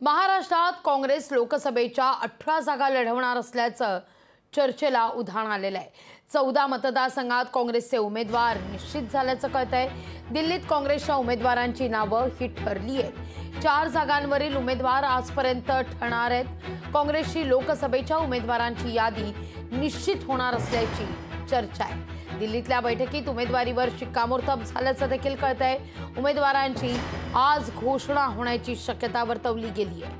महाराष्ट्रात काँग्रेस लोकसभेच्या 18 जागा लढवणार असल्याचं चर्चेला उधाण आलेलं आहे। 14 मतदारसंघात काँग्रेसचे उमेदवार निश्चित झाल्याचं कळतंय। दिल्लीत काँग्रेसच्या उमेदवारांची नावं ही ठरली आहेत। 4 जागांवरील उमेदवार आजपर्यंत ठरणार आहेत। काँग्रेसची लोकसभेच्या उमेदवारांची यादी निश्चित होणार असल्याची चर्चा आहे। दिल्लीतल्या बैठकीत उमेदवारीवर शिक्कामोर्तब झाल्याचं देखील कळतंय। उमेदवारांची आज घोषणा होण्याची शक्यता वर्तवली गेली आहे।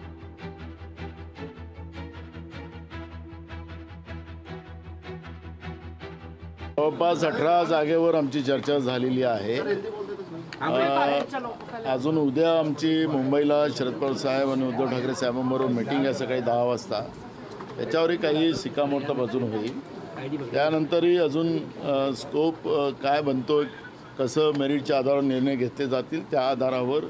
जवळपास 18 जागेवर आमची चर्चा झालेली आहे। अजून उद्या आमची मुंबईला शरद पवार साहेब आणि उद्धव ठाकरे साहेबांबरोबर मीटिंग आहे सकाळी 10 वाजता। त्याच्यावरही काही शिक्कामोर्तब अजून होईल। त्यानंतरही अजून स्कोप काय बनतो, कसं मेरिटच्या आधारावर निर्णय घेतले जातील त्या आधारावर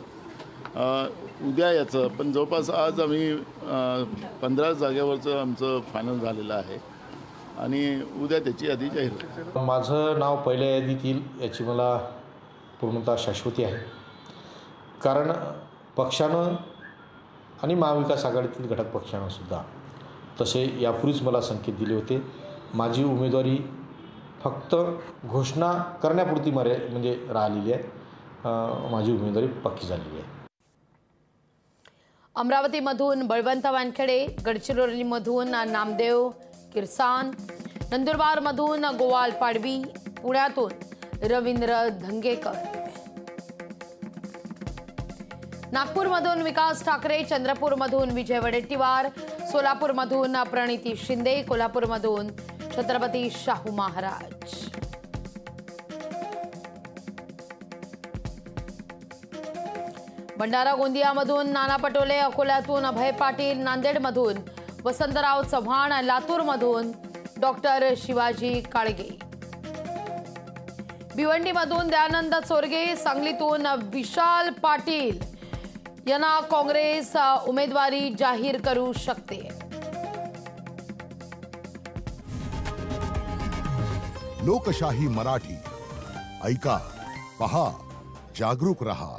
उद्या याचं पण जवळपास आज आम्ही 15 जागेवरचं आमचं फायनल झालेलं आहे आणि उद्या त्याची यादी जाहीर होईल। माझं नाव पहिल्या यादीत येईल याची मला पूर्णतः शाश्वती आहे, कारण पक्षानं आणि महाविकास आघाडीतील घटक पक्षानं सुद्धा तसे यापूर्वीच मला संकेत दिले होते। माझी उमेदवारी फक्त घोषणा करण्यापुरती म्हणजे राहिलेली आहे। माझी उमेदवारी पक्की झालेली आहे। अमरावतीमधून बळवंत वानखेडे, गडचिरोलीमधून नामदेव किरसान, नंदुरबारमधून गोवाल पाडवी, पुण्यातून रवींद्र धंगेकर, नागपूरमधून विकास ठाकरे, चंद्रपूरमधून विजय वडेट्टीवार, सोलापूरमधून प्रणिती शिंदे, कोल्हापूरमधून छत्रपती शाहू महाराज। भंडारा गोंदियामधून नाना पटोले, अकोल्यातून अभय पाटील, नांदेडमधून वसंतराव चव्हाण, लातूरमधून डॉक्टर शिवाजी काळगे, भिवंडीमधून दयानंद चोरगे, सांगलीतून विशाल पाटील यांना काँग्रेस उमेदवारी जाहीर करू शकते। लोकशाही मराठी ऐका, पहा, जागरूक रहा।